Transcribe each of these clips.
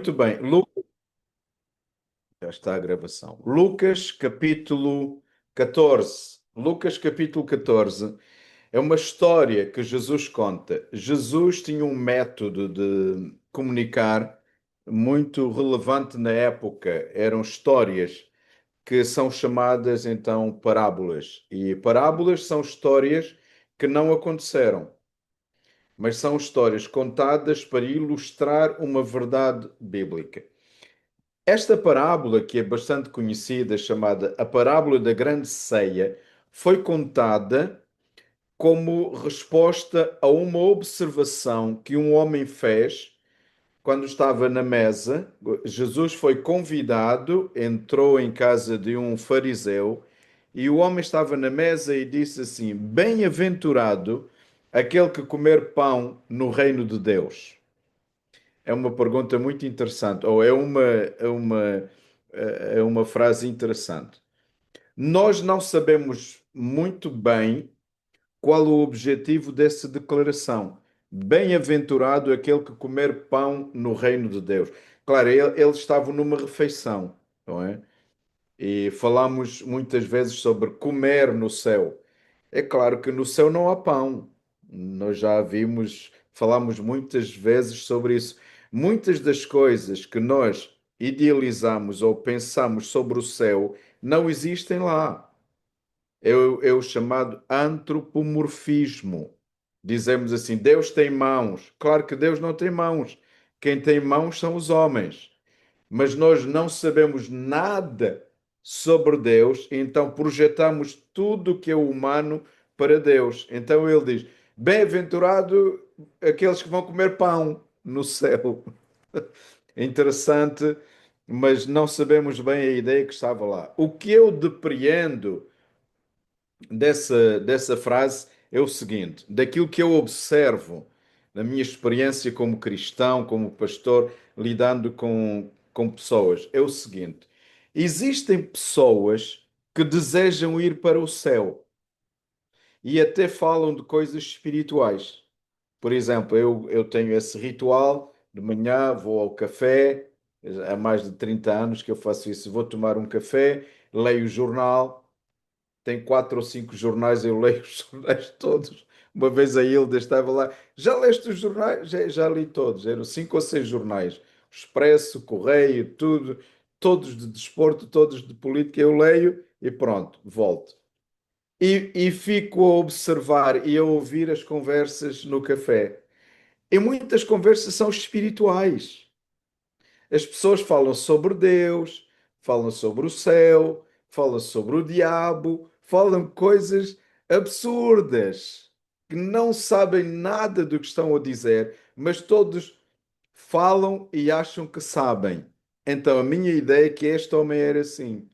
Muito bem. Já está a gravação. Lucas, capítulo 14. Lucas, capítulo 14 é uma história que Jesus conta. Jesus tinha um método de comunicar muito relevante na época. Eram histórias que são chamadas então parábolas. E parábolas são histórias que não aconteceram, mas são histórias contadas para ilustrar uma verdade bíblica. Esta parábola, que é bastante conhecida, chamada a parábola da grande ceia, foi contada como resposta a uma observação que um homem fez quando estava na mesa. Jesus foi convidado, entrou em casa de um fariseu e o homem estava na mesa e disse assim: Bem-aventurado aquele que comer pão no reino de Deus. É uma pergunta muito interessante, ou é uma frase interessante. Nós não sabemos muito bem qual o objetivo dessa declaração. Bem-aventurado aquele que comer pão no reino de Deus. Claro, eles estavam numa refeição, não é? E falamos muitas vezes sobre comer no céu. É claro que no céu não há pão. Nós já vimos, falamos muitas vezes sobre isso. Muitas das coisas que nós idealizamos ou pensamos sobre o céu não existem lá. É o chamado antropomorfismo. Dizemos assim: Deus tem mãos. Claro que Deus não tem mãos. Quem tem mãos são os homens, mas nós não sabemos nada sobre Deus, então projetamos tudo o que é humano para Deus. Então ele diz: Bem-aventurado aqueles que vão comer pão no céu. Interessante, mas não sabemos bem a ideia que estava lá. O que eu depreendo dessa frase é o seguinte: daquilo que eu observo na minha experiência como cristão, como pastor, lidando com pessoas, é o seguinte: existem pessoas que desejam ir para o céu e até falam de coisas espirituais. Por exemplo, eu tenho esse ritual de manhã, vou ao café, há mais de 30 anos que eu faço isso. Vou tomar um café, leio o jornal. Tem quatro ou cinco jornais, eu leio os jornais todos. Uma vez a Hilda estava lá, já leste os jornais? Já li todos, eram cinco ou seis jornais. O Expresso, o Correio, tudo, todos de desporto, todos de política, eu leio e pronto, volto. E fico a observar e a ouvir as conversas no café. E muitas conversas são espirituais. As pessoas falam sobre Deus, falam sobre o céu, falam sobre o diabo, falam coisas absurdas que não sabem nada do que estão a dizer, mas todos falam e acham que sabem. Então a minha ideia é que este homem era assim.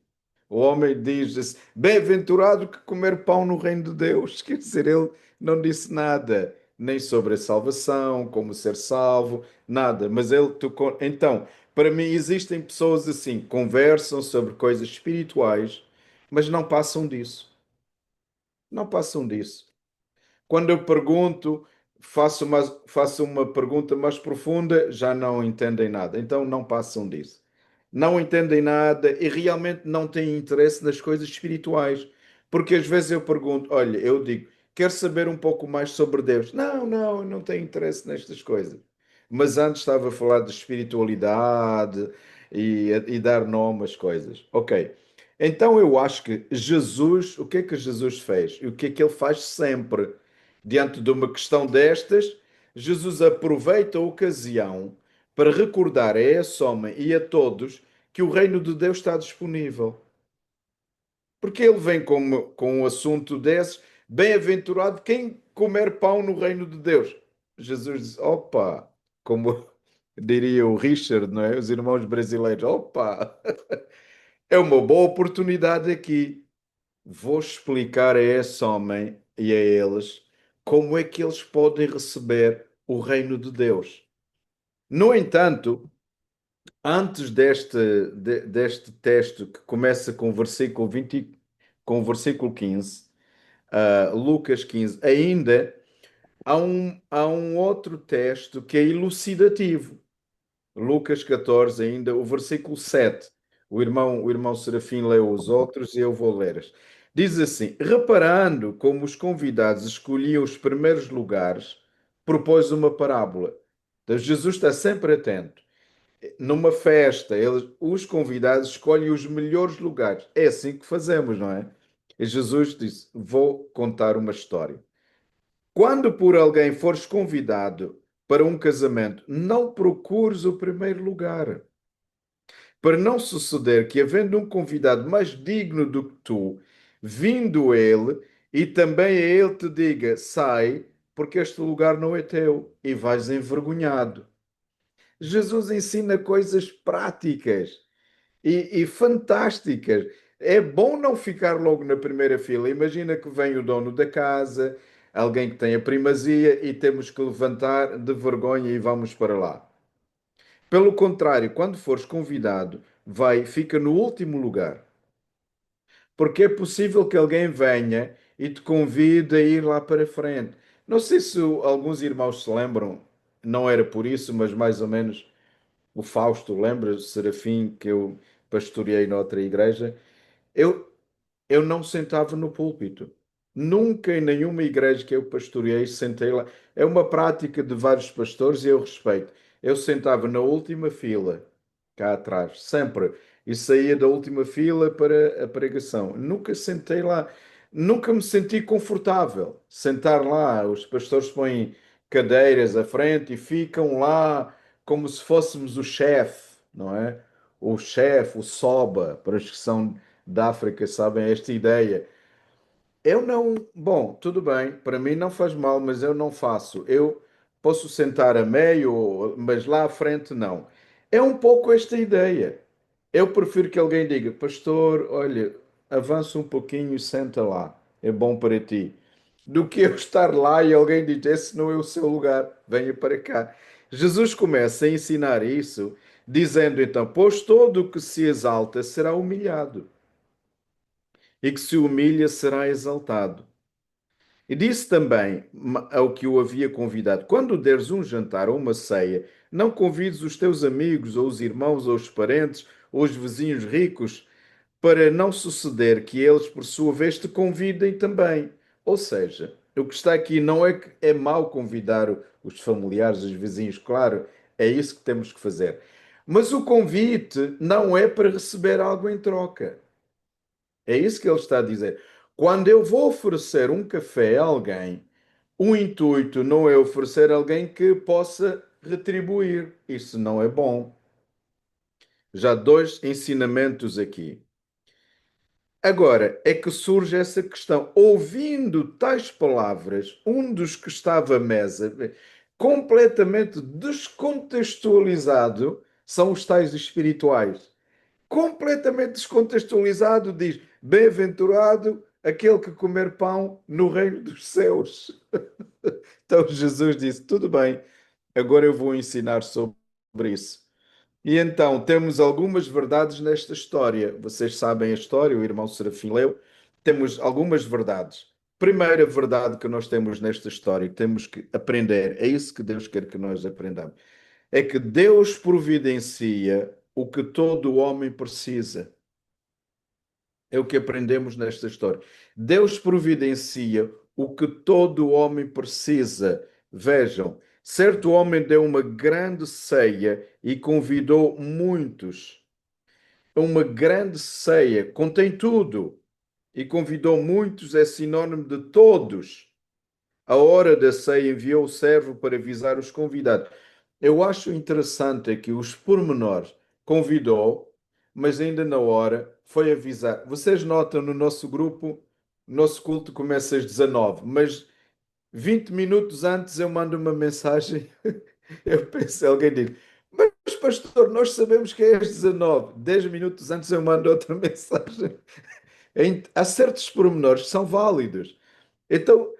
O homem diz: Bem-aventurado que comer pão no reino de Deus. Quer dizer, ele não disse nada, nem sobre a salvação, como ser salvo, nada. Mas ele tocou. Então, para mim, existem pessoas assim, conversam sobre coisas espirituais, mas não passam disso. Não passam disso. Quando eu pergunto, faço uma pergunta mais profunda, já não entendem nada. Então não passam disso. Não entendem nada e realmente não têm interesse nas coisas espirituais. Porque às vezes eu pergunto, olha, eu digo, quero saber um pouco mais sobre Deus. Não, não, eu não tenho interesse nestas coisas. Mas antes estava a falar de espiritualidade e dar nome às coisas. Ok. Então eu acho que Jesus, o que é que Jesus fez? E o que é que ele faz sempre? Diante de uma questão destas, Jesus aproveita a ocasião para recordar a esse homem e a todos que o reino de Deus está disponível. Porque ele vem com um assunto desses, bem-aventurado quem comer pão no reino de Deus. Jesus diz: opa, como diria o Richard, não é? Os irmãos brasileiros: opa, é uma boa oportunidade aqui. Vou explicar a esse homem e a eles como é que eles podem receber o reino de Deus. No entanto, antes deste texto que começa com o versículo 20, com o versículo 15, Lucas 15, ainda há um outro texto que é elucidativo. Lucas 14 ainda, o versículo 7. O irmão Serafim leu os outros e eu vou ler. Diz assim: reparando como os convidados escolhiam os primeiros lugares, propôs uma parábola. Então, Jesus está sempre atento. Numa festa, os convidados escolhem os melhores lugares. É assim que fazemos, não é? E Jesus disse: vou contar uma história. Quando por alguém fores convidado para um casamento, não procures o primeiro lugar, para não suceder que, havendo um convidado mais digno do que tu, vindo ele, e também a ele te diga: sai, porque este lugar não é teu, e vais envergonhado. Jesus ensina coisas práticas e fantásticas. É bom não ficar logo na primeira fila. Imagina que vem o dono da casa, alguém que tem a primazia e temos que levantar de vergonha e vamos para lá. Pelo contrário, quando fores convidado, vai, fica no último lugar. Porque é possível que alguém venha e te convide a ir lá para frente. Não sei se alguns irmãos se lembram, não era por isso, mas mais ou menos o Fausto, lembra, Serafim, que eu pastoreei noutra igreja. Eu, eu não sentava no púlpito. Nunca em nenhuma igreja que eu pastoreei sentei lá. É uma prática de vários pastores e eu respeito. Eu sentava na última fila, cá atrás, sempre. E saía da última fila para a pregação. Nunca sentei lá. Nunca me senti confortável sentar lá. Os pastores põem cadeiras à frente e ficam lá como se fôssemos o chefe, não é? O chefe, o soba, para os que são da África sabem esta ideia. Eu não. Bom, tudo bem, para mim não faz mal, mas eu não faço. Eu posso sentar a meio, mas lá à frente não. É um pouco esta ideia. Eu prefiro que alguém diga, pastor, olha, avança um pouquinho e senta lá, é bom para ti, do que eu estar lá e alguém diz, esse não é o seu lugar, venha para cá. Jesus começa a ensinar isso, dizendo então, pois todo o que se exalta será humilhado e que se humilha será exaltado. E disse também ao que o havia convidado: quando deres um jantar ou uma ceia, não convides os teus amigos, ou os irmãos, ou os parentes, ou os vizinhos ricos, para não suceder que eles, por sua vez, te convidem também. Ou seja, o que está aqui não é que é mau convidar os familiares, os vizinhos, claro, é isso que temos que fazer. Mas o convite não é para receber algo em troca. É isso que ele está a dizer. Quando eu vou oferecer um café a alguém, o intuito não é oferecer a alguém que possa retribuir. Isso não é bom. Já dois ensinamentos aqui. Agora é que surge essa questão. Ouvindo tais palavras, um dos que estava à mesa, completamente descontextualizado, são os tais espirituais. Completamente descontextualizado, diz: bem-aventurado aquele que comer pão no reino dos céus. Então Jesus disse: tudo bem, agora eu vou ensinar sobre isso. E então temos algumas verdades nesta história. Vocês sabem a história, o irmão Serafim leu. Temos algumas verdades. Primeira verdade que nós temos nesta história, que temos que aprender, é isso que Deus quer que nós aprendamos, é que Deus providencia o que todo homem precisa. É o que aprendemos nesta história. Deus providencia o que todo homem precisa. Vejam, certo homem deu uma grande ceia e convidou muitos. Uma grande ceia contém tudo e convidou muitos, é sinónimo de todos. A hora da ceia enviou o servo para avisar os convidados. Eu acho interessante aqui os pormenores. Convidou, mas ainda na hora foi avisar. Vocês notam no nosso grupo, o nosso culto começa às 19, mas 20 minutos antes eu mando uma mensagem. Eu penso, alguém diz, mas pastor, nós sabemos que é às 19. 10 minutos antes eu mando outra mensagem. Há certos pormenores que são válidos. Então,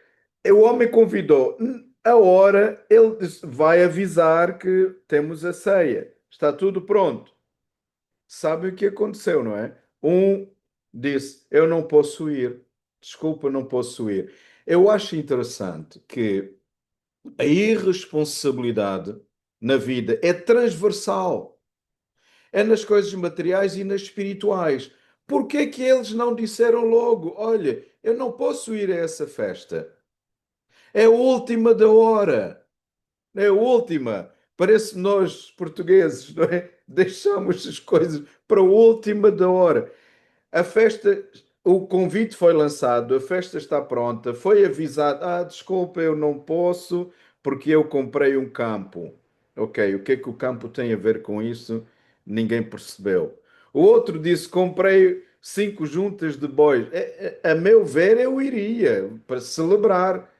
o homem convidou. A hora, ele disse, vai avisar que temos a ceia. Está tudo pronto. Sabe o que aconteceu, não é? Um disse, eu não posso ir. Desculpa, não posso ir. Eu acho interessante que a irresponsabilidade. na vida, é transversal. É nas coisas materiais e nas espirituais. Por que é que eles não disseram logo: olha, eu não posso ir a essa festa? É a última da hora. É a última. Parece que nós, portugueses, não é? Deixamos as coisas para a última da hora. A festa, o convite foi lançado, a festa está pronta, foi avisado. Ah, desculpa, eu não posso porque eu comprei um campo. Ok, o que é que o campo tem a ver com isso? Ninguém percebeu. O outro disse: comprei 5 juntas de bois. A meu ver, eu iria para celebrar.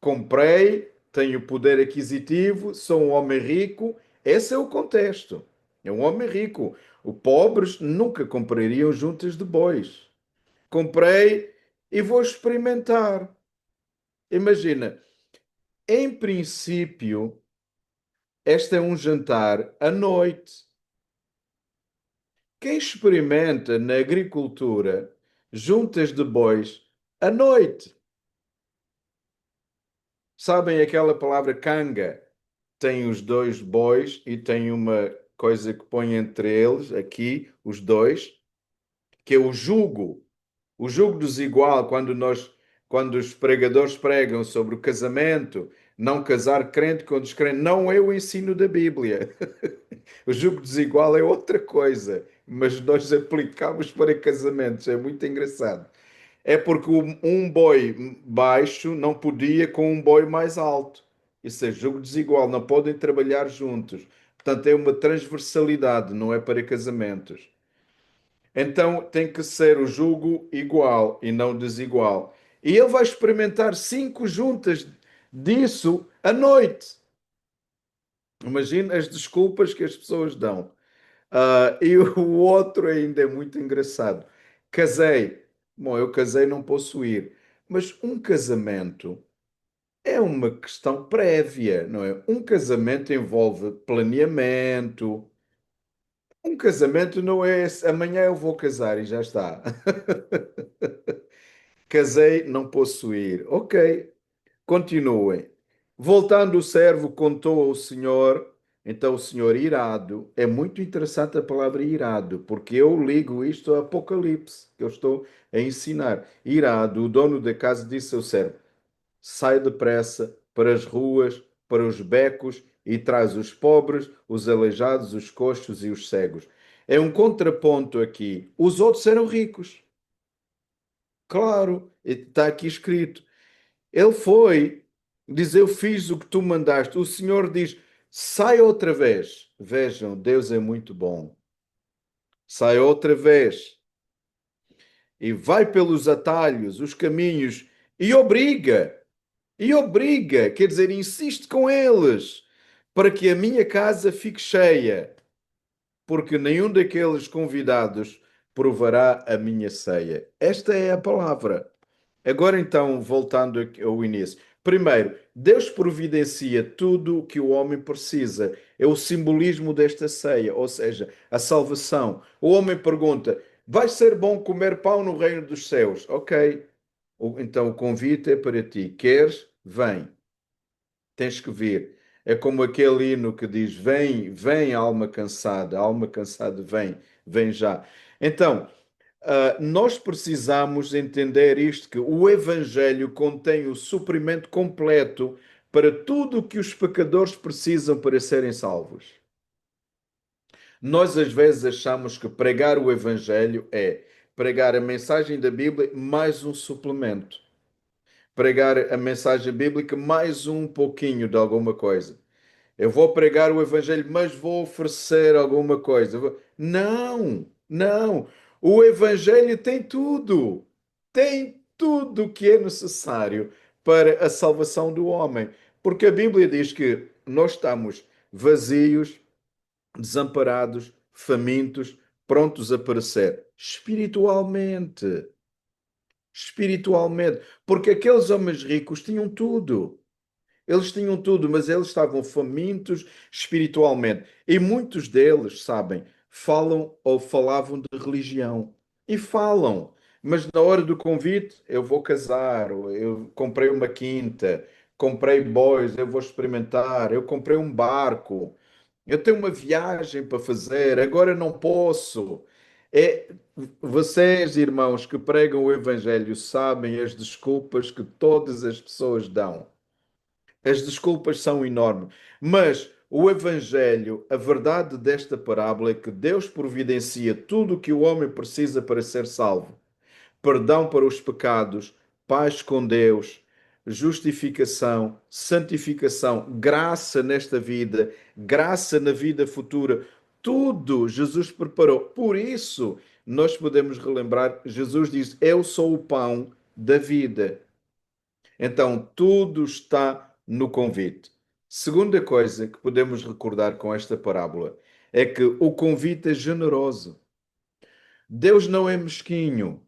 Comprei, tenho poder aquisitivo, sou um homem rico. Esse é o contexto. É um homem rico. Os pobres nunca comprariam juntas de bois. Comprei e vou experimentar. Imagina, em princípio, este é um jantar à noite. Quem experimenta na agricultura juntas de bois à noite? Sabem aquela palavra canga? Tem os dois bois e tem uma coisa que põe entre eles, aqui, os dois, que é o jugo. O jugo desigual, quando os pregadores pregam sobre o casamento, não casar crente com descrente, não é o ensino da Bíblia. O jugo desigual é outra coisa, mas nós aplicamos para casamentos, é muito engraçado. É porque um boi baixo não podia com um boi mais alto. Isso é jogo desigual, não podem trabalhar juntos. Portanto, é uma transversalidade, não é para casamentos. Então tem que ser o jugo igual e não desigual. E ele vai experimentar 5 juntas disso à noite. Imagina as desculpas que as pessoas dão. E o outro ainda é muito engraçado. Casei. Bom, eu casei, não posso ir. Mas um casamento é uma questão prévia, não é? Um casamento envolve planeamento. Um casamento não é amanhã eu vou casar e já está. Casei, não posso ir. Ok, continuem. Voltando, o servo contou ao senhor. Então, o senhor irado. É muito interessante a palavra irado, porque eu ligo isto ao Apocalipse, que eu estou a ensinar. Irado, o dono da casa disse ao servo: sai depressa para as ruas, para os becos e traz os pobres, os aleijados, os coxos e os cegos. É um contraponto aqui. Os outros eram ricos. Claro, está aqui escrito. Ele foi, diz: eu fiz o que tu mandaste. O Senhor diz: sai outra vez. Vejam, Deus é muito bom. Sai outra vez e vai pelos atalhos, os caminhos e obriga, quer dizer, insiste com eles para que a minha casa fique cheia, porque nenhum daqueles convidados provará a minha ceia. Esta é a palavra. Agora então, voltando ao início. Primeiro, Deus providencia tudo o que o homem precisa. É o simbolismo desta ceia, ou seja, a salvação. O homem pergunta: vai ser bom comer pão no reino dos céus? Ok. Então o convite é para ti. Queres? Vem. Tens que vir. É como aquele hino que diz: vem, vem, alma cansada, vem, vem já. Então, nós precisamos entender isto, que o Evangelho contém o suprimento completo para tudo o que os pecadores precisam para serem salvos. Nós às vezes achamos que pregar o Evangelho é pregar a mensagem da Bíblia mais um suplemento. Pregar a mensagem bíblica mais um pouquinho de alguma coisa. Eu vou pregar o Evangelho, mas vou oferecer alguma coisa. Não, não. O Evangelho tem tudo. Tem tudo o que é necessário para a salvação do homem. Porque a Bíblia diz que nós estamos vazios, desamparados, famintos, prontos a perecer. Espiritualmente. Espiritualmente. Porque aqueles homens ricos tinham tudo. Eles tinham tudo, mas eles estavam famintos espiritualmente. E muitos deles, sabem, falam ou falavam de religião. E falam, mas na hora do convite, eu vou casar, ou eu comprei uma quinta, comprei bois, eu vou experimentar, eu comprei um barco. Eu tenho uma viagem para fazer, agora não posso. É, vocês, irmãos, que pregam o Evangelho, sabem as desculpas que todas as pessoas dão. As desculpas são enormes. Mas o Evangelho, a verdade desta parábola é que Deus providencia tudo o que o homem precisa para ser salvo: perdão para os pecados, paz com Deus, justificação, santificação, graça nesta vida, graça na vida futura. Tudo Jesus preparou. Por isso, nós podemos relembrar: Jesus diz: Eu sou o pão da vida. Então, tudo está no convite. Segunda coisa que podemos recordar com esta parábola é que o convite é generoso. Deus não é mesquinho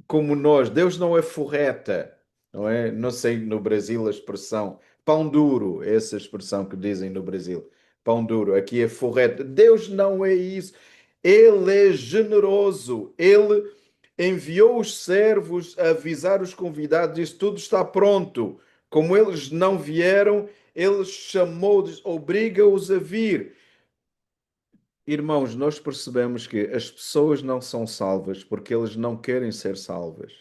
como nós, Deus não é forreta, não é? Não sei no Brasil a expressão pão duro, é essa expressão que dizem no Brasil. Pão duro, aqui é forreta. Deus não é isso. Ele é generoso. Ele enviou os servos a avisar os convidados, disse: tudo está pronto. Como eles não vieram, ele chamou-os, obriga-os a vir. Irmãos, nós percebemos que as pessoas não são salvas porque eles não querem ser salvas.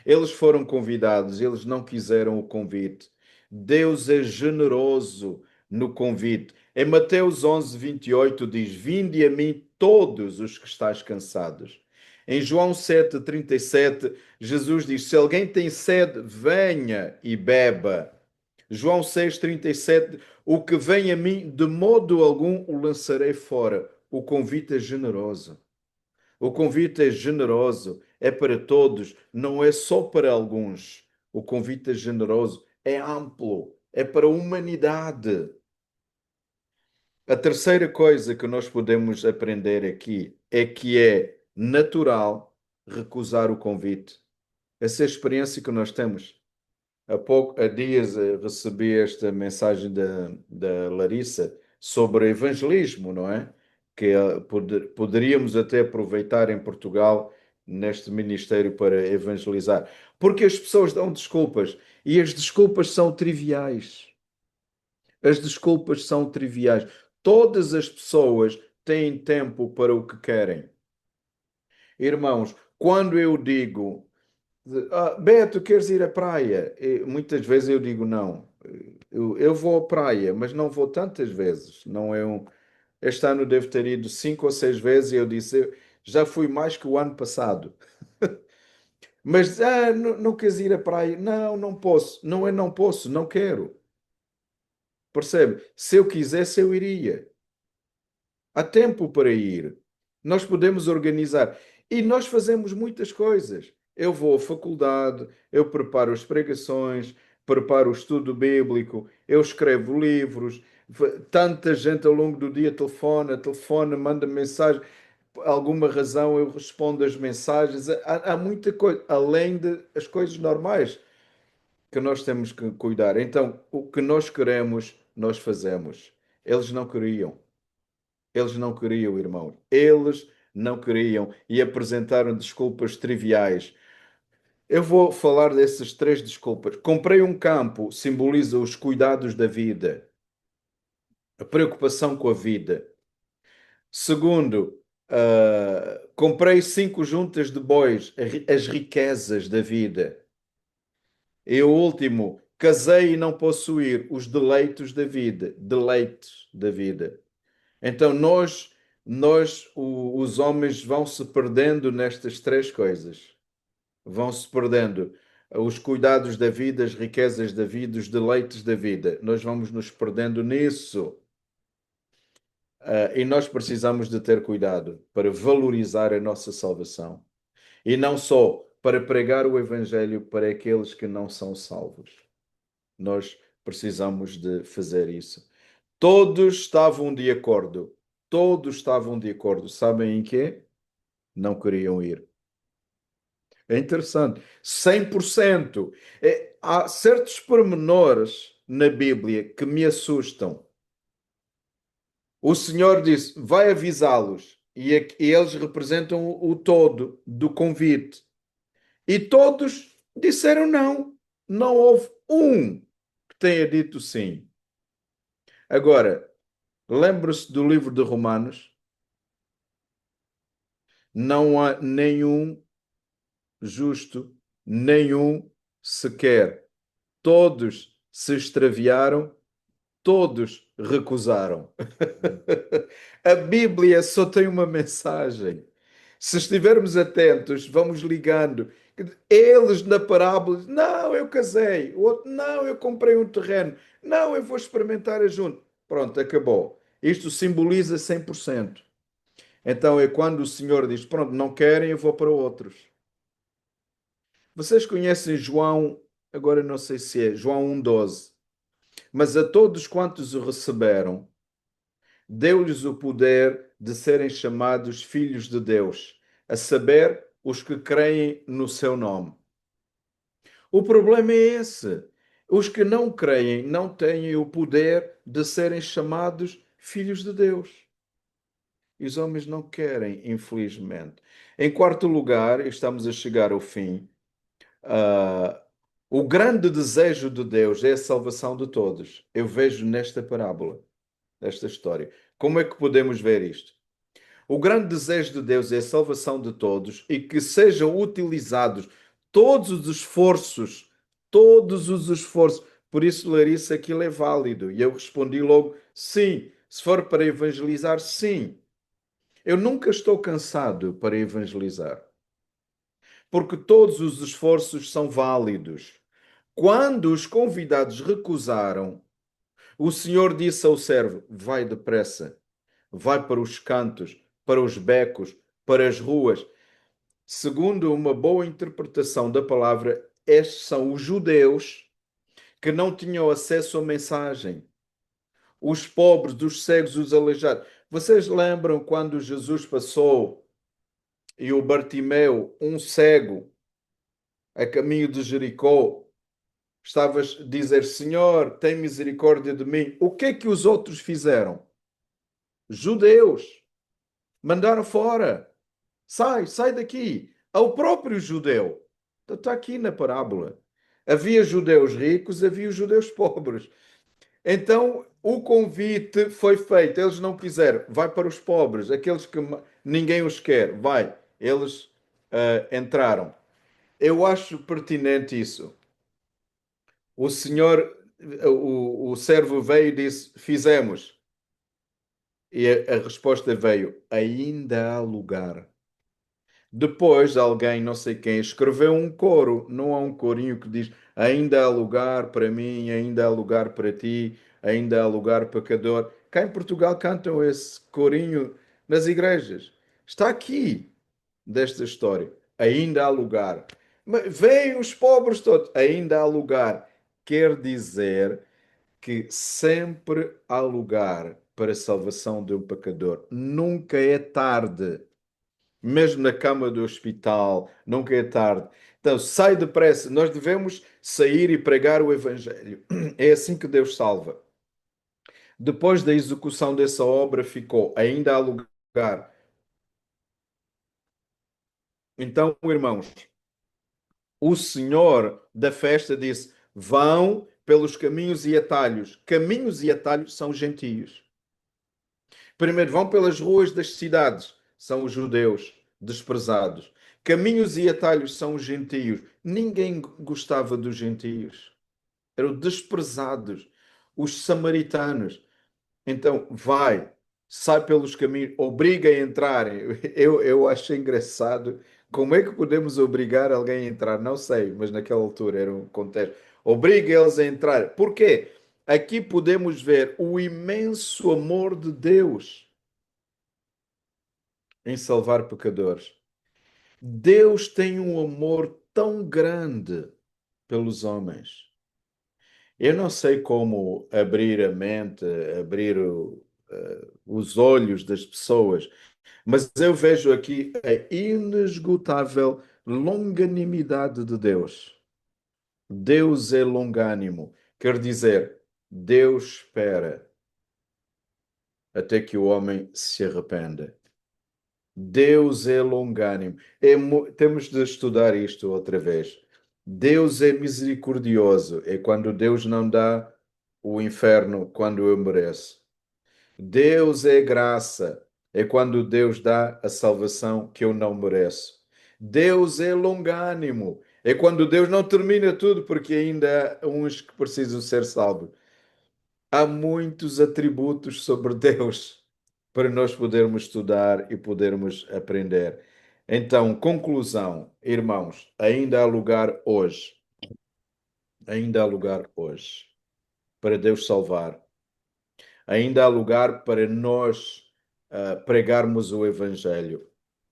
Eles foram convidados, eles não quiseram o convite. Deus é generoso no convite. Em Mateus 11:28 diz: Vinde a mim todos os que estáis cansados. Em João 7:37, Jesus diz: Se alguém tem sede, venha e beba. João 6:37, o que vem a mim, de modo algum o lançarei fora. O convite é generoso. O convite é generoso, é para todos, não é só para alguns. O convite é generoso, é amplo, é para a humanidade. A terceira coisa que nós podemos aprender aqui é que é natural recusar o convite. Essa é a experiência que nós temos. Há dias recebi esta mensagem da Larissa sobre evangelismo, não é? Que poderíamos até aproveitar em Portugal neste ministério para evangelizar. Porque as pessoas dão desculpas e as desculpas são triviais. As desculpas são triviais. Todas as pessoas têm tempo para o que querem. Irmãos, quando eu digo Beto, queres ir à praia? Muitas vezes eu digo não. Eu vou à praia, mas não vou tantas vezes. Não é um... Este ano devo ter ido 5 ou 6 vezes e eu disse, já fui mais que o ano passado. Mas não, não queres ir à praia? Não, não posso. Não é não posso, não quero. Percebe? Se eu quisesse, eu iria. Há tempo para ir. Nós podemos organizar. E nós fazemos muitas coisas. Eu vou à faculdade, eu preparo as pregações, preparo o estudo bíblico, eu escrevo livros. Tanta gente ao longo do dia telefona, manda mensagem. Por alguma razão eu respondo as mensagens. Há muita coisa, além das coisas normais que nós temos que cuidar. Então, o que nós queremos, nós fazemos. Eles não queriam. Eles não queriam, irmão. Eles não queriam e apresentaram desculpas triviais. Eu vou falar dessas três desculpas. Comprei um campo, simboliza os cuidados da vida, a preocupação com a vida. Segundo, comprei 5 juntas de bois, as riquezas da vida. E o último, casei e não possuir os deleitos da vida, deleites da vida. Então os homens vão se perdendo nestas três coisas. Vão se perdendo os cuidados da vida, as riquezas da vida, os deleites da vida. Nós vamos nos perdendo nisso. E nós precisamos de ter cuidado para valorizar a nossa salvação. E não só para pregar o evangelho para aqueles que não são salvos. Nós precisamos de fazer isso. Todos estavam de acordo. Todos estavam de acordo. Sabem em quê? Não queriam ir. É interessante. 100%. Há certos pormenores na Bíblia que me assustam. O Senhor disse: vai avisá-los. E eles representam o todo do convite. E todos disseram não. Não houve um que tenha dito sim. Agora, Lembre-se do livro de Romanos: não há nenhum justo, nenhum sequer. Todos se extraviaram, todos recusaram. A Bíblia só tem uma mensagem. Se estivermos atentos, vamos ligando. Eles na parábola, não, eu casei. O outro, não, eu comprei um terreno. Não, eu vou experimentar a junto. Pronto, acabou. Isto simboliza 100%. Então é quando o Senhor diz: pronto, não querem, eu vou para outros. Vocês conhecem João, agora não sei se é João 1,12, mas a todos quantos o receberam, deu-lhes o poder de serem chamados filhos de Deus, a saber, os que creem no seu nome. O problema é esse. Os que não creem não têm o poder de serem chamados filhos de Deus. E os homens não querem, infelizmente. Em quarto lugar, estamos a chegar ao fim. ah, o grande desejo de Deus é a salvação de todos. Eu vejo nesta parábola, nesta história. Como é que podemos ver isto? O grande desejo de Deus é a salvação de todos e que sejam utilizados todos os esforços, todos os esforços. Por isso, Larissa, aquilo é válido. E eu respondi logo, sim. Se for para evangelizar, sim. Eu nunca estou cansado para evangelizar, porque todos os esforços são válidos. Quando os convidados recusaram, o Senhor disse ao servo: vai depressa, vai para os cantos, para os becos, para as ruas. Segundo uma boa interpretação da palavra, estes são os judeus que não tinham acesso à mensagem. Os pobres, os cegos, os aleijados. Vocês lembram quando Jesus passou e o Bartimeu, um cego, a caminho de Jericó, estava a dizer: Senhor, tem misericórdia de mim. O que é que os outros fizeram? Judeus. Mandaram fora. Sai, sai daqui. Ao próprio judeu. Então, está aqui na parábola. Havia judeus ricos, havia os judeus pobres. Então, o convite foi feito. Eles não quiseram. Vai para os pobres, aqueles que ninguém os quer. Vai. Eles entraram. Eu acho pertinente isso. O senhor, o servo veio e disse: fizemos. E a resposta veio: ainda há lugar. Depois, alguém, não sei quem, escreveu um coro. Não há um corinho que diz: ainda há lugar para mim, ainda há lugar para ti, ainda há lugar para pecador. Cá em Portugal cantam esse corinho nas igrejas. Está aqui, desta história. Ainda há lugar. Mas vêm os pobres todos. Ainda há lugar. Quer dizer que sempre há lugar para a salvação de um pecador. Nunca é tarde. Mesmo na cama do hospital, nunca é tarde. Então, sai depressa. Nós devemos sair e pregar o Evangelho. É assim que Deus salva. Depois da execução dessa obra, ficou: ainda há lugar. Então, irmãos, o Senhor da festa disse: vão pelos caminhos e atalhos. Caminhos e atalhos são gentios. Primeiro vão pelas ruas das cidades, são os judeus desprezados. Caminhos e atalhos são os gentios. Ninguém gostava dos gentios. Eram desprezados. Os samaritanos. Então, vai, sai pelos caminhos, obriga a entrarem. Eu acho engraçado. Como é que podemos obrigar alguém a entrar? Não sei, mas naquela altura era um contexto. Obriga eles a entrar. Porquê? Aqui podemos ver o imenso amor de Deus em salvar pecadores. Deus tem um amor tão grande pelos homens. Eu não sei como abrir a mente, abrir os olhos das pessoas, mas eu vejo aqui a inesgotável longanimidade de Deus. Deus é longânimo, quer dizer, Deus espera até que o homem se arrependa. Deus é longânimo. Temos de estudar isto outra vez. Deus é misericordioso. É quando Deus não dá o inferno quando eu mereço. Deus é graça. É quando Deus dá a salvação que eu não mereço. Deus é longânimo. É quando Deus não termina tudo, porque ainda há uns que precisam ser salvos. Há muitos atributos sobre Deus para nós podermos estudar e podermos aprender. Então, conclusão, irmãos, ainda há lugar hoje para Deus salvar. Ainda há lugar para nós pregarmos o Evangelho.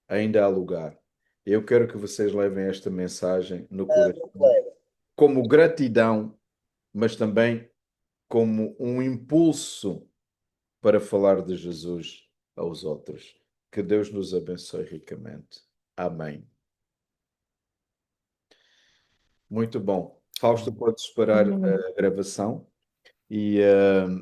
Ainda há lugar. Eu quero que vocês levem esta mensagem no coração como gratidão, mas também como um impulso para falar de Jesus aos outros. Que Deus nos abençoe ricamente. Amém. Muito bom. Fausto, pode esperar a gravação e